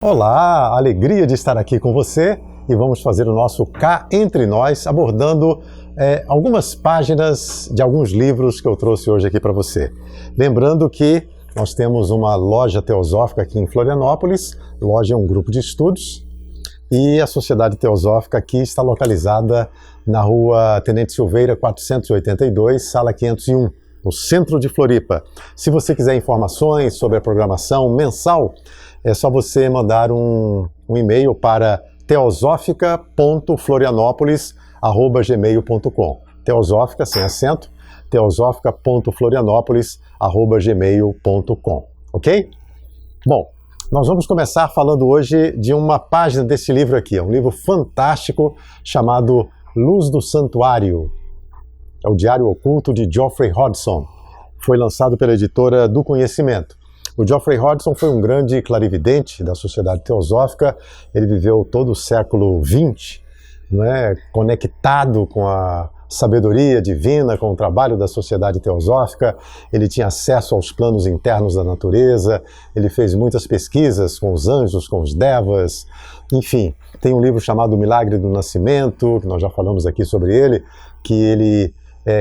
Olá, alegria de estar aqui com você e vamos fazer o nosso Cá Entre Nós, abordando algumas páginas de alguns livros que eu trouxe hoje aqui para você. Lembrando que nós temos uma loja teosófica aqui em Florianópolis, loja é um grupo de estudos, e a Sociedade Teosófica aqui está localizada na rua Tenente Silveira 482, sala 501, no centro de Floripa. Se você quiser informações sobre a programação mensal, é só você mandar um e-mail para teosófica.florianopolis@gmail.com. Teosófica, sem acento, teosófica.florianopolis@gmail.com. Ok? Bom, nós vamos começar falando hoje de uma página desse livro aqui. É um livro fantástico chamado Luz do Santuário. É o Diário Oculto de Geoffrey Hodgson. Foi lançado pela editora do Conhecimento. O Geoffrey Hodgson foi um grande clarividente da Sociedade Teosófica. Ele viveu todo o século XX, conectado com a sabedoria divina, com o trabalho da Sociedade Teosófica. Ele tinha acesso aos planos internos da natureza. Ele fez muitas pesquisas com os anjos, com os devas. Enfim, tem um livro chamado O Milagre do Nascimento, que nós já falamos aqui sobre ele, que ele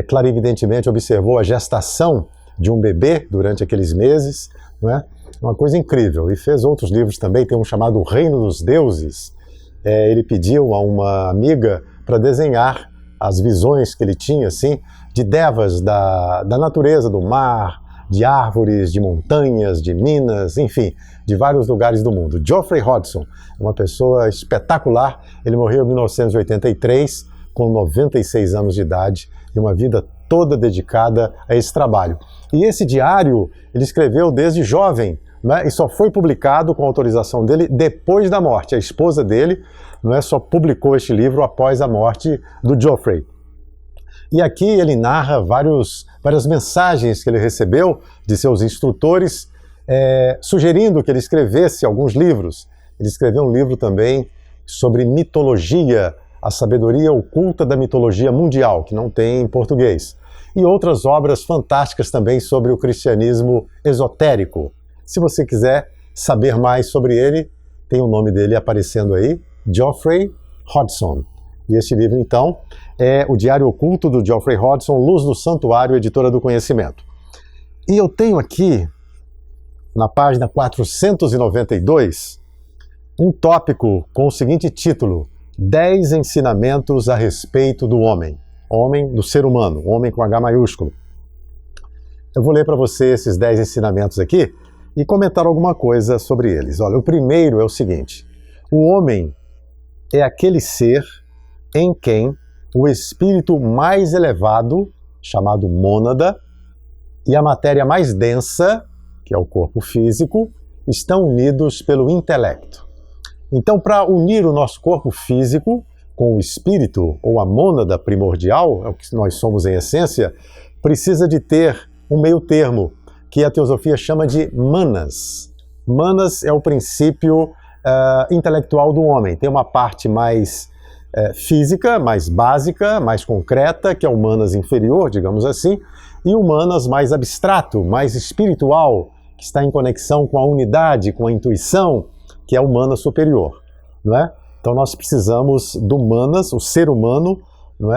clarividentemente observou a gestação de um bebê durante aqueles meses. Não é? Uma coisa incrível. E fez outros livros também, tem um chamado O Reino dos Deuses. Ele pediu a uma amiga para desenhar as visões que ele tinha, assim, de devas da natureza, do mar, de árvores, de montanhas, de minas, enfim, de vários lugares do mundo. Geoffrey Hodgson, uma pessoa espetacular. Ele morreu em 1983, com 96 anos de idade, e uma vida toda dedicada a esse trabalho. E esse diário ele escreveu desde jovem, e só foi publicado com autorização dele depois da morte. A esposa dele só publicou este livro após a morte do Geoffrey. E aqui ele narra várias mensagens que ele recebeu de seus instrutores, sugerindo que ele escrevesse alguns livros. Ele escreveu um livro também sobre mitologia, a sabedoria oculta da mitologia mundial, que não tem em português. E outras obras fantásticas também sobre o cristianismo esotérico. Se você quiser saber mais sobre ele, tem o nome dele aparecendo aí, Geoffrey Hodgson. E este livro, então, é o Diário Oculto do Geoffrey Hodgson, Luz do Santuário, editora do Conhecimento. E eu tenho aqui, na página 492, um tópico com o seguinte título: 10 ensinamentos a respeito do homem. Homem, do ser humano, homem com H maiúsculo. Eu vou ler para você esses 10 ensinamentos aqui e comentar alguma coisa sobre eles. Olha, o primeiro é o seguinte: o homem é aquele ser em quem o espírito mais elevado, chamado mônada, e a matéria mais densa, que é o corpo físico, estão unidos pelo intelecto. Então, para unir o nosso corpo físico com o espírito, ou a mônada primordial, é o que nós somos em essência, precisa de ter um meio termo, que a teosofia chama de manas. Manas é o princípio intelectual do homem. Tem uma parte mais física, mais básica, mais concreta, que é o manas inferior, digamos assim, e o manas mais abstrato, mais espiritual, que está em conexão com a unidade, com a intuição, que é o manas superior, não é? Então nós precisamos do manas, o ser humano,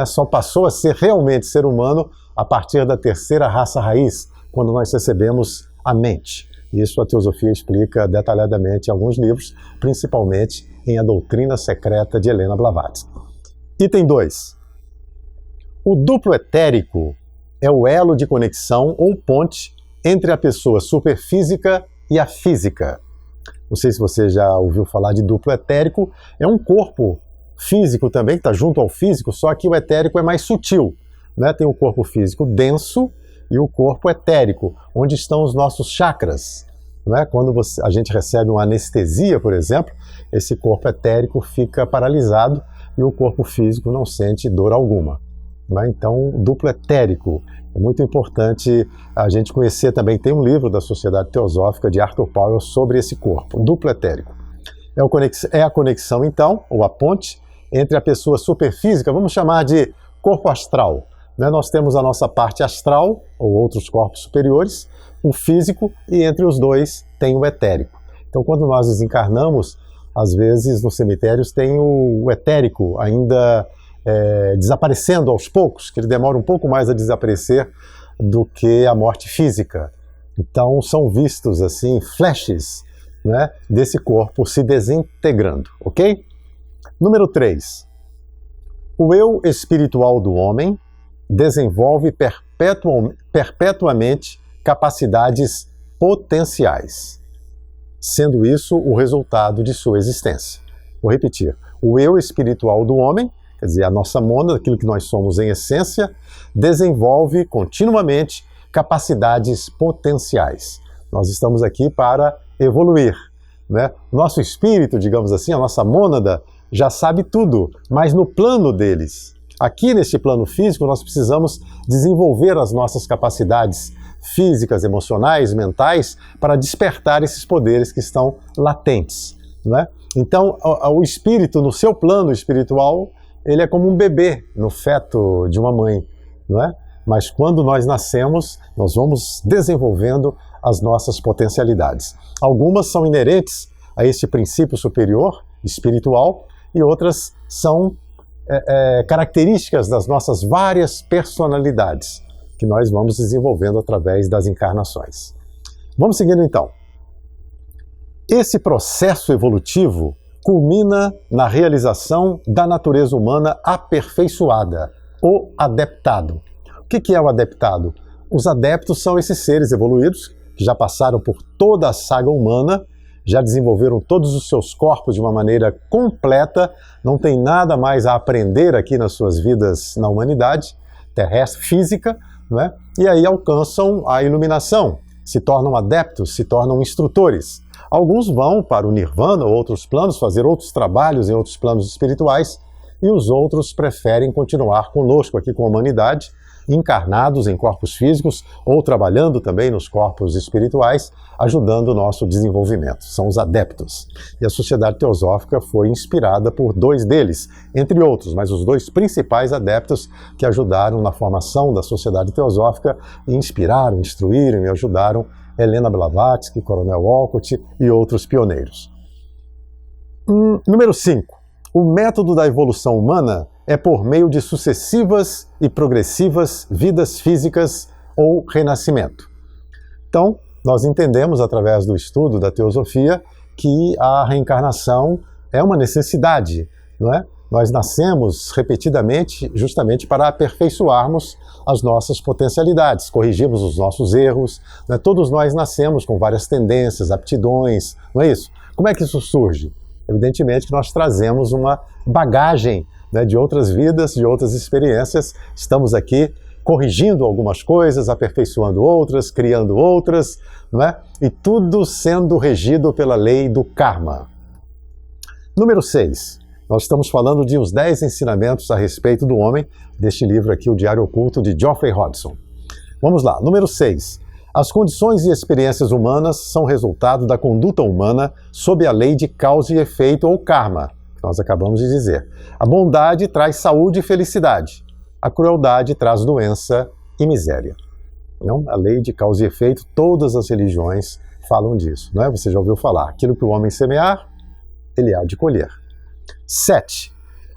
só passou a ser realmente ser humano a partir da terceira raça raiz, quando nós recebemos a mente. Isso a teosofia explica detalhadamente em alguns livros, principalmente em A Doutrina Secreta de Helena Blavatsky. Item 2. O duplo etérico é o elo de conexão ou ponte entre a pessoa superfísica e a física. Não sei se você já ouviu falar de duplo etérico. É um corpo físico também, que está junto ao físico, só que o etérico é mais sutil. Tem o corpo físico denso e o corpo etérico, onde estão os nossos chakras. Quando a gente recebe uma anestesia, por exemplo, esse corpo etérico fica paralisado e o corpo físico não sente dor alguma. Então, duplo etérico. É muito importante a gente conhecer também. Tem um livro da Sociedade Teosófica de Arthur Powell sobre esse corpo, duplo etérico. É a conexão, então, ou a ponte, entre a pessoa superfísica, vamos chamar de corpo astral. Nós temos a nossa parte astral, ou outros corpos superiores, o físico, e entre os dois tem o etérico. Então, quando nós desencarnamos, às vezes nos cemitérios tem o etérico ainda desaparecendo aos poucos, que ele demora um pouco mais a desaparecer do que a morte física. Então, são vistos assim flashes, né, desse corpo se desintegrando, ok? Número 3. O eu espiritual do homem desenvolve perpetuamente capacidades potenciais, sendo isso o resultado de sua existência. Vou repetir. O eu espiritual do homem, quer dizer, a nossa mônada, aquilo que nós somos em essência, desenvolve continuamente capacidades potenciais. Nós estamos aqui para evoluir, né? Nosso espírito, digamos assim, a nossa mônada, já sabe tudo, mas no plano deles. Aqui neste plano físico, nós precisamos desenvolver as nossas capacidades físicas, emocionais, mentais, para despertar esses poderes que estão latentes, né? Então, o espírito, no seu plano espiritual, ele é como um bebê no feto de uma mãe, não é? Mas quando nós nascemos, nós vamos desenvolvendo as nossas potencialidades. Algumas são inerentes a este princípio superior, espiritual, e outras são características das nossas várias personalidades, que nós vamos desenvolvendo através das encarnações. Vamos seguindo então. Esse processo evolutivo culmina na realização da natureza humana aperfeiçoada, o adeptado. O que é o adeptado? Os adeptos são esses seres evoluídos que já passaram por toda a saga humana, já desenvolveram todos os seus corpos de uma maneira completa, não tem nada mais a aprender aqui nas suas vidas na humanidade terrestre, física, não é? E aí alcançam a iluminação, se tornam adeptos, se tornam instrutores. Alguns vão para o nirvana ou outros planos, fazer outros trabalhos em outros planos espirituais, e os outros preferem continuar conosco aqui com a humanidade, encarnados em corpos físicos ou trabalhando também nos corpos espirituais, ajudando o nosso desenvolvimento. São os adeptos. E a Sociedade Teosófica foi inspirada por 2 deles, entre outros, mas os 2 principais adeptos que ajudaram na formação da Sociedade Teosófica e inspiraram, instruíram e ajudaram Helena Blavatsky, Coronel Walcott e outros pioneiros. Número 5. O método da evolução humana é por meio de sucessivas e progressivas vidas físicas ou renascimento. Então, nós entendemos através do estudo da teosofia que a reencarnação é uma necessidade, não é? Nós nascemos repetidamente justamente para aperfeiçoarmos as nossas potencialidades, corrigirmos os nossos erros, né? Todos nós nascemos com várias tendências, aptidões, não é isso? Como é que isso surge? Evidentemente que nós trazemos uma bagagem, né, de outras vidas, de outras experiências. Estamos aqui corrigindo algumas coisas, aperfeiçoando outras, criando outras, não é? E tudo sendo regido pela lei do karma. Número 6. Nós estamos falando de uns 10 ensinamentos a respeito do homem, deste livro aqui, O Diário Oculto, de Geoffrey Hodgson. Vamos lá. Número 6. As condições e experiências humanas são resultado da conduta humana sob a lei de causa e efeito ou karma, que nós acabamos de dizer. A bondade traz saúde e felicidade. A crueldade traz doença e miséria. Não? A lei de causa e efeito, todas as religiões falam disso, não é? Você já ouviu falar. Aquilo que o homem semear, ele há de colher. 7.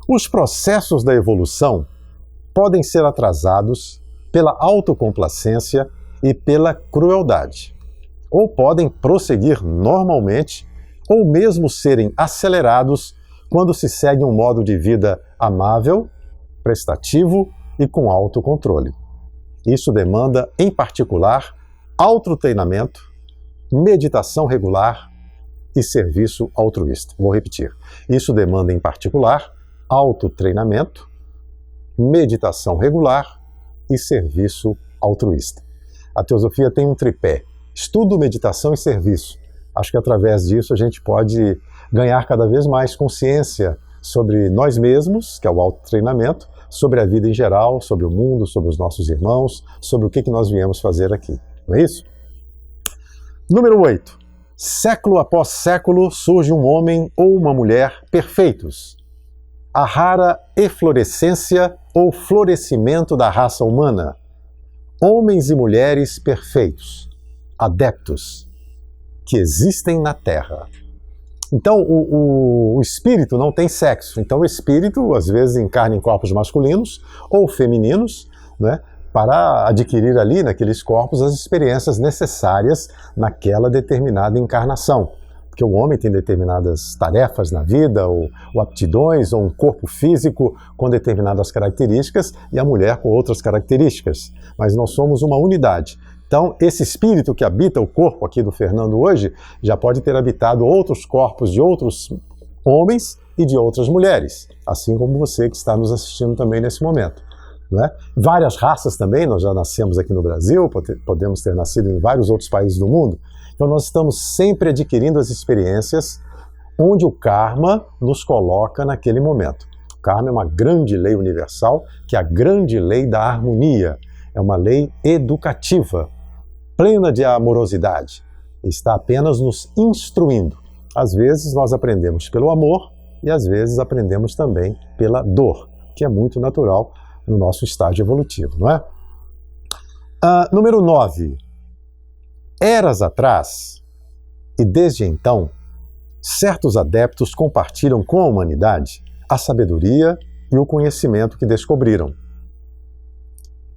Os processos da evolução podem ser atrasados pela autocomplacência e pela crueldade, ou podem prosseguir normalmente, ou mesmo serem acelerados quando se segue um modo de vida amável, prestativo e com autocontrole. Isso demanda, em particular, autotreinamento, meditação regular e serviço altruísta. Vou repetir. Isso demanda, em particular, autotreinamento, meditação regular e serviço altruísta. A teosofia tem um tripé: estudo, meditação e serviço. Acho que através disso a gente pode ganhar cada vez mais consciência sobre nós mesmos, que é o autotreinamento, sobre a vida em geral, sobre o mundo, sobre os nossos irmãos, sobre o que nós viemos fazer aqui. Não é isso? Número 8. Século após século surge um homem ou uma mulher perfeitos. A rara eflorescência ou florescimento da raça humana. Homens e mulheres perfeitos, adeptos. que existem na Terra. Então, o espírito não tem sexo. Então, o espírito, às vezes, encarna em corpos masculinos ou femininos, né, para adquirir ali, naqueles corpos, as experiências necessárias naquela determinada encarnação. Porque o homem tem determinadas tarefas na vida, ou aptidões, ou um corpo físico com determinadas características, e a mulher com outras características. Mas nós somos uma unidade. Então, esse espírito que habita o corpo aqui do Fernando hoje, já pode ter habitado outros corpos de outros homens e de outras mulheres, assim como você que está nos assistindo também nesse momento. Não é? Várias raças também, nós já nascemos aqui no Brasil, podemos ter nascido em vários outros países do mundo. Então nós estamos sempre adquirindo as experiências onde o karma nos coloca naquele momento. O karma é uma grande lei universal, que é a grande lei da harmonia. É uma lei educativa, plena de amorosidade. Está apenas nos instruindo. Às vezes nós aprendemos pelo amor e às vezes aprendemos também pela dor, que é muito natural no nosso estágio evolutivo, não é? Número 9. Eras atrás, e desde então, certos adeptos compartilham com a humanidade a sabedoria e o conhecimento que descobriram.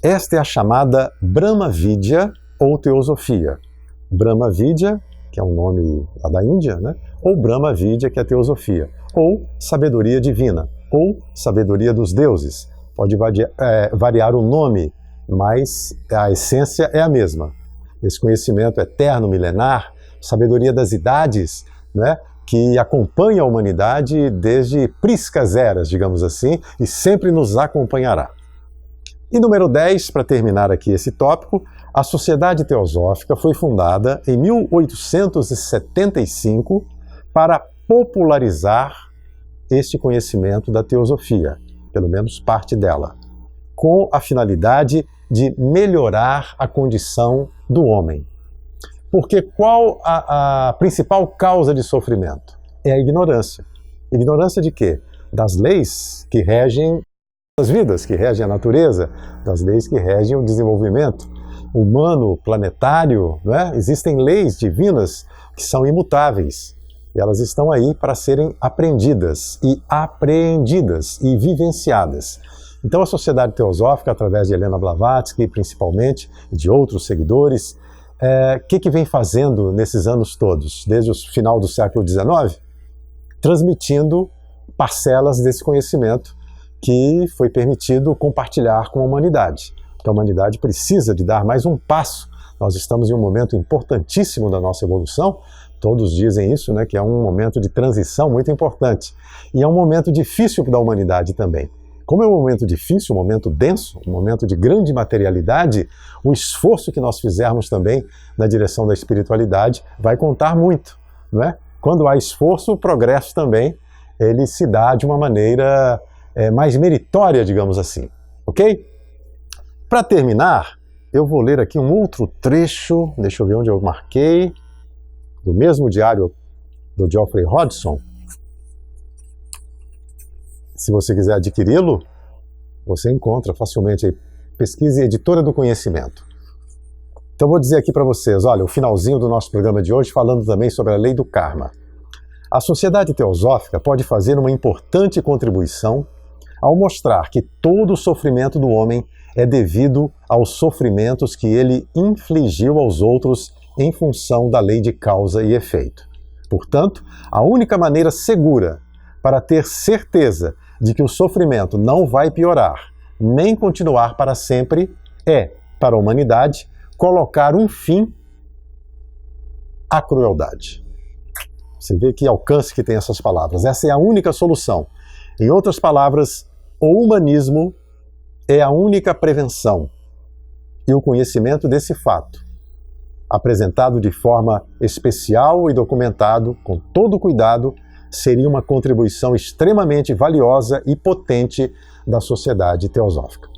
Esta é a chamada Brahma Vidya ou teosofia. Brahma Vidya, que é um nome lá da Índia, né? Ou Brahma Vidya, que é a teosofia, ou sabedoria divina, ou sabedoria dos deuses. Pode variar o nome, mas a essência é a mesma. Esse conhecimento eterno, milenar, sabedoria das idades, né, que acompanha a humanidade desde priscas eras, digamos assim, e sempre nos acompanhará. E número 10, para terminar aqui esse tópico, a Sociedade Teosófica foi fundada em 1875 para popularizar este conhecimento da teosofia, pelo menos parte dela, com a finalidade de melhorar a condição do homem. Porque qual a principal causa de sofrimento? É a ignorância. Ignorância de quê? Das leis que regem as vidas, que regem a natureza, das leis que regem o desenvolvimento humano, planetário, não é? Existem leis divinas que são imutáveis. E elas estão aí para serem aprendidas e apreendidas e vivenciadas. Então a Sociedade Teosófica, através de Helena Blavatsky, principalmente, e de outros seguidores, que vem fazendo nesses anos todos, desde o final do século XIX? Transmitindo parcelas desse conhecimento que foi permitido compartilhar com a humanidade. Então a humanidade precisa de dar mais um passo. Nós estamos em um momento importantíssimo da nossa evolução. Todos dizem isso, né, que é um momento de transição muito importante. E é um momento difícil da humanidade também. Como é um momento difícil, um momento denso, um momento de grande materialidade, o esforço que nós fizermos também na direção da espiritualidade vai contar muito, não é? Quando há esforço, o progresso também, ele se dá de uma maneira mais meritória, digamos assim, ok? Para terminar, eu vou ler aqui um outro trecho, deixa eu ver onde eu marquei, do mesmo diário do Geoffrey Hodgson. Se você quiser adquiri-lo, você encontra facilmente aí. Pesquise Editora do Conhecimento. Então vou dizer aqui para vocês, olha, o finalzinho do nosso programa de hoje, falando também sobre a lei do karma. A Sociedade Teosófica pode fazer uma importante contribuição ao mostrar que todo o sofrimento do homem é devido aos sofrimentos que ele infligiu aos outros em função da lei de causa e efeito. Portanto, a única maneira segura para ter certeza de que o sofrimento não vai piorar, nem continuar para sempre, é, para a humanidade, colocar um fim à crueldade. Você vê que alcance que tem essas palavras. Essa é a única solução. Em outras palavras, o humanismo é a única prevenção. E o conhecimento desse fato, apresentado de forma especial e documentado com todo cuidado, seria uma contribuição extremamente valiosa e potente da Sociedade Teosófica.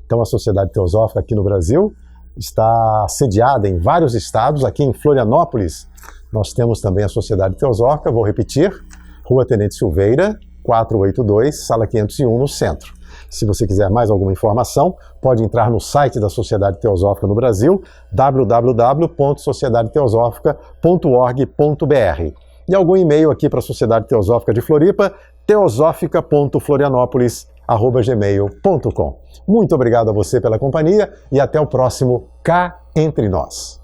Então a Sociedade Teosófica aqui no Brasil está sediada em vários estados. Aqui em Florianópolis nós temos também a Sociedade Teosófica, vou repetir, Rua Tenente Silveira, 482, Sala 501, no centro. Se você quiser mais alguma informação, pode entrar no site da Sociedade Teosófica no Brasil, www.sociedadeteosófica.org.br. E algum e-mail aqui para a Sociedade Teosófica de Floripa, teosófica.florianopolis@gmail.com. Muito obrigado a você pela companhia e até o próximo Cá Entre Nós.